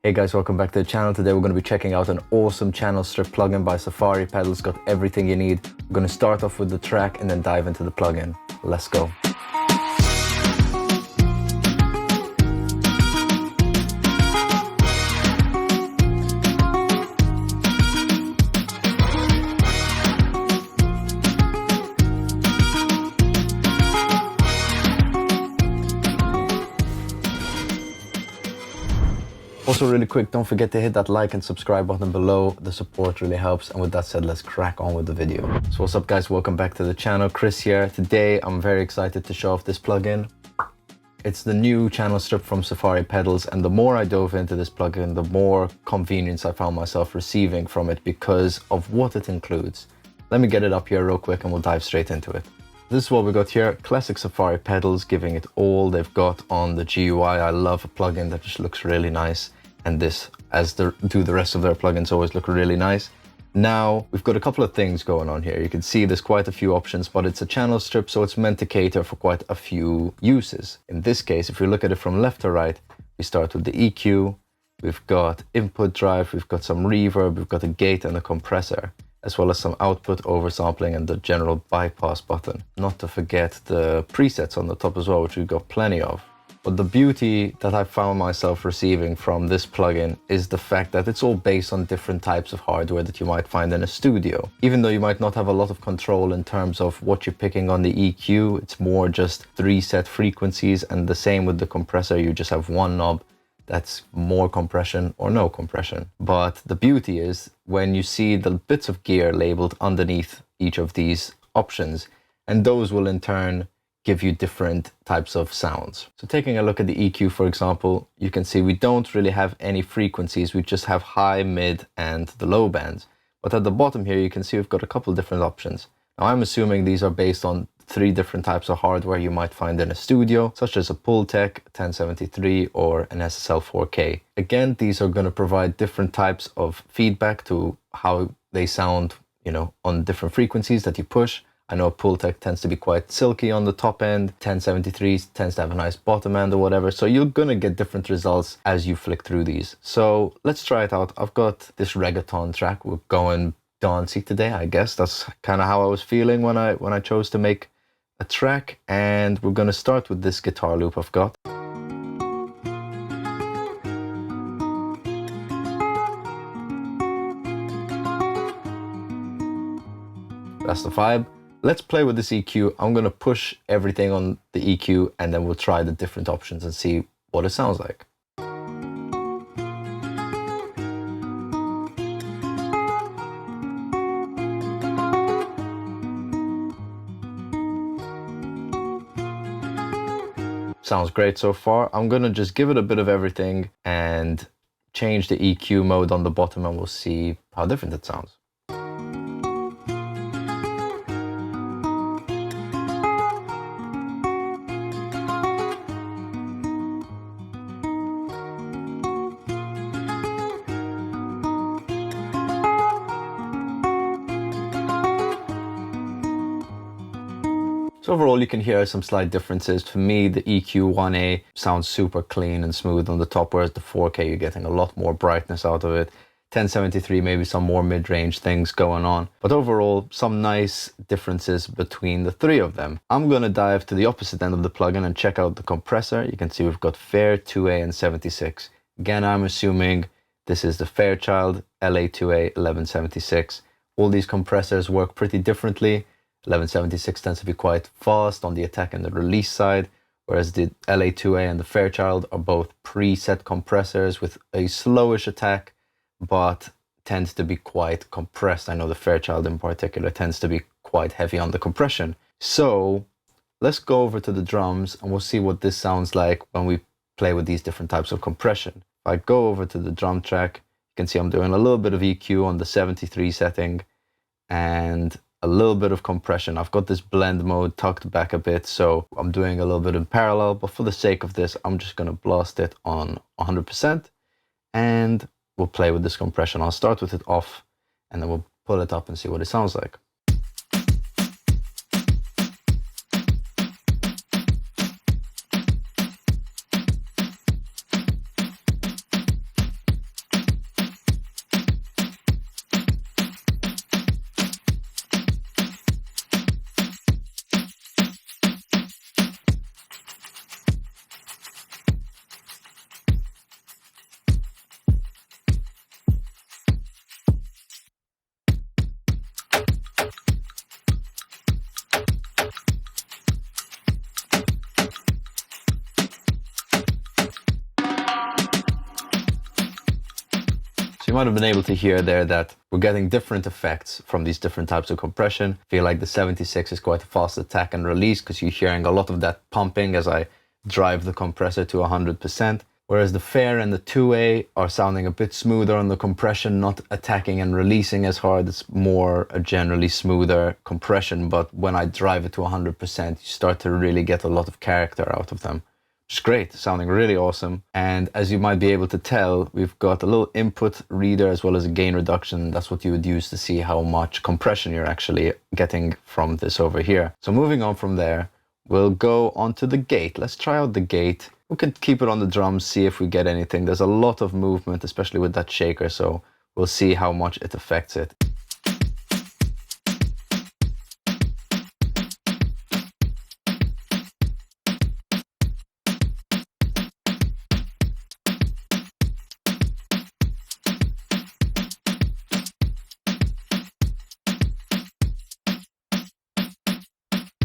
Hey guys, welcome back to the channel. Today we're going to be checking out an awesome Camel Strip plugin by Safari Pedals. Got everything you need. We're going to start off with the track and then dive into the plugin. Let's go. Also really quick, don't forget to hit that like and subscribe button below. The support really helps. And with that said, let's crack on with the video. So what's up guys, welcome back to the channel. Chris here. Today I'm very excited to show off this plugin. It's the new Camel Strip from Safari Pedals, and the more I dove into this plugin, the more convenience I found myself receiving from it because of what it includes. Let me get it up here real quick and we'll dive straight into it. This is what we got here, classic Safari Pedals, giving it all they've got on the GUI. I love a plugin that just looks really nice. And this, as do the rest of their plugins, always look really nice. Now, we've got a couple of things going on here. You can see there's quite a few options, but it's a channel strip, so it's meant to cater for quite a few uses. In this case, if you look at it from left to right, we start with the EQ, we've got input drive, we've got some reverb, we've got a gate and a compressor, as well as some output oversampling and the general bypass button. Not to forget the presets on the top as well, which we've got plenty of. But the beauty that I found myself receiving from this plugin is the fact that it's all based on different types of hardware that you might find in a studio. Even though you might not have a lot of control in terms of what you're picking on the EQ, it's more just 3 set frequencies, and the same with the compressor. You just have one knob that's more compression or no compression. But the beauty is when you see the bits of gear labeled underneath each of these options, and those will in turn give you different types of sounds. So taking a look at the EQ, for example, you can see we don't really have any frequencies. We just have high, mid, and the low bands. But at the bottom here, you can see we've got a couple different options. Now, I'm assuming these are based on 3 different types of hardware you might find in a studio, such as a Pultec 1073 or an SSL 4K. Again, these are going to provide different types of feedback to how they sound, on different frequencies that you push. I know Pultec tends to be quite silky on the top end, 1073 tends to have a nice bottom end or whatever, so you're gonna get different results as you flick through these. So let's try it out. I've got this reggaeton track. We're going dancey today, I guess. That's kind of how I was feeling when I chose to make a track, and we're gonna start with this guitar loop I've got. That's the vibe. Let's play with this EQ. I'm going to push everything on the EQ and then we'll try the different options and see what it sounds like. Sounds great so far. I'm going to just give it a bit of everything and change the EQ mode on the bottom and we'll see how different it sounds. So overall, you can hear some slight differences. For me, the EQ 1A sounds super clean and smooth on the top, whereas the 4K, you're getting a lot more brightness out of it. 1073, maybe some more mid-range things going on. But overall, some nice differences between the 3 of them. I'm going to dive to the opposite end of the plugin and check out the compressor. You can see we've got Fair, 2A, and 76. Again, I'm assuming this is the Fairchild LA2A 1176. All these compressors work pretty differently. 1176 tends to be quite fast on the attack and the release side, whereas the LA2A and the Fairchild are both preset compressors with a slowish attack, but tends to be quite compressed. I know the Fairchild in particular tends to be quite heavy on the compression. So let's go over to the drums and we'll see what this sounds like when we play with these different types of compression. If I go over to the drum track, you can see I'm doing a little bit of EQ on the 73 setting and a little bit of compression. I've got this blend mode tucked back a bit, so I'm doing a little bit in parallel, but for the sake of this, I'm just gonna blast it on 100% and we'll play with this compression. I'll start with it off and then we'll pull it up and see what it sounds like. You might have been able to hear there that we're getting different effects from these different types of compression. I feel like the 76 is quite a fast attack and release because you're hearing a lot of that pumping as I drive the compressor to 100%. Whereas the Fair and the 2A are sounding a bit smoother on the compression, not attacking and releasing as hard. It's more a generally smoother compression, but when I drive it to 100%, you start to really get a lot of character out of them. It's great, sounding really awesome. And as you might be able to tell, we've got a little input reader as well as a gain reduction. That's what you would use to see how much compression you're actually getting from this over here. So moving on from there, we'll go onto the gate. Let's try out the gate. We can keep it on the drums, see if we get anything. There's a lot of movement, especially with that shaker, so we'll see how much it affects it.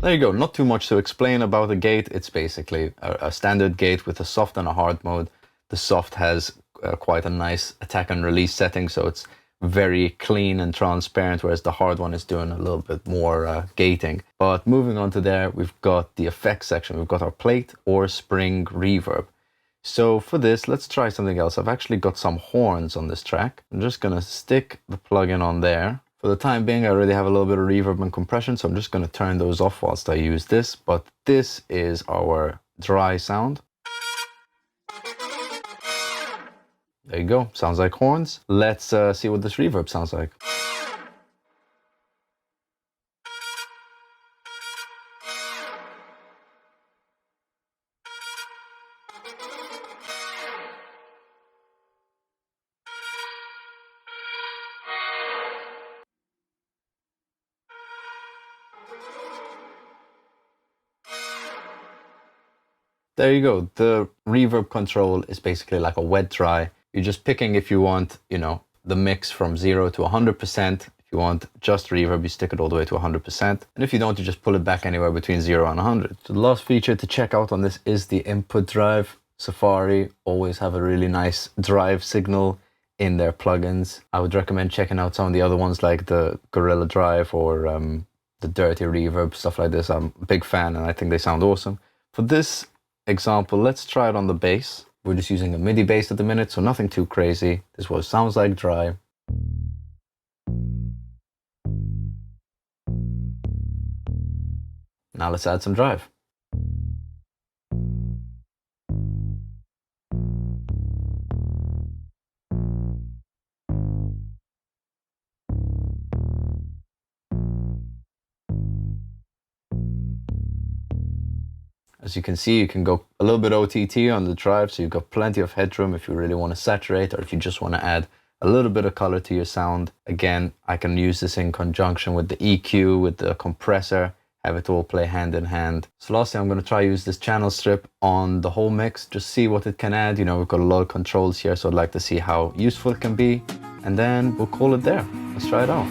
There you go, not too much to explain about the gate. It's basically a standard gate with a soft and a hard mode. The soft has quite a nice attack and release setting, so it's very clean and transparent, whereas the hard one is doing a little bit more gating. But moving on to there, we've got the effects section. We've got our plate or spring reverb. So for this, let's try something else. I've actually got some horns on this track. I'm just gonna stick the plugin on there. For the time being, I already have a little bit of reverb and compression, so I'm just going to turn those off whilst I use this. But this is our dry sound. There you go. Sounds like horns. Let's see what this reverb sounds like. There you go. The reverb control is basically like a wet dry. You're just picking if you want, you know, the mix from 0 to 100%. If you want just reverb, you stick it all the way to 100%. And if you don't, you just pull it back anywhere between 0 and 100. So the last feature to check out on this is the input drive. Safari always have a really nice drive signal in their plugins. I would recommend checking out some of the other ones like the Gorilla Drive or the Dirty Reverb, stuff like this. I'm a big fan and I think they sound awesome. For this example, let's try it on the bass. We're just using a MIDI bass at the minute, so nothing too crazy. This is what it sounds like dry. Now let's add some drive. As you can see, you can go a little bit OTT on the drive, so you've got plenty of headroom if you really want to saturate or if you just want to add a little bit of color to your sound. Again, I can use this in conjunction with the EQ, with the compressor, have it all play hand in hand. So lastly, I'm going to try use this channel strip on the whole mix, just see what it can add. You know, we've got a lot of controls here, so I'd like to see how useful it can be. And then we'll call it there. Let's try it out.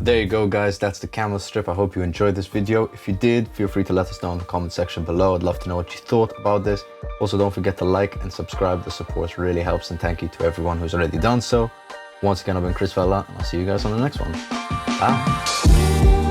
There you go, guys. That's the Camel Strip. I hope you enjoyed this video. If you did, feel free to let us know in the comment section below. I'd love to know what you thought about this. Also, don't forget to like and subscribe. The support really helps, and thank you to everyone who's already done so. Once again, I've been Chris Vella, and I'll see you guys on the next one. Bye.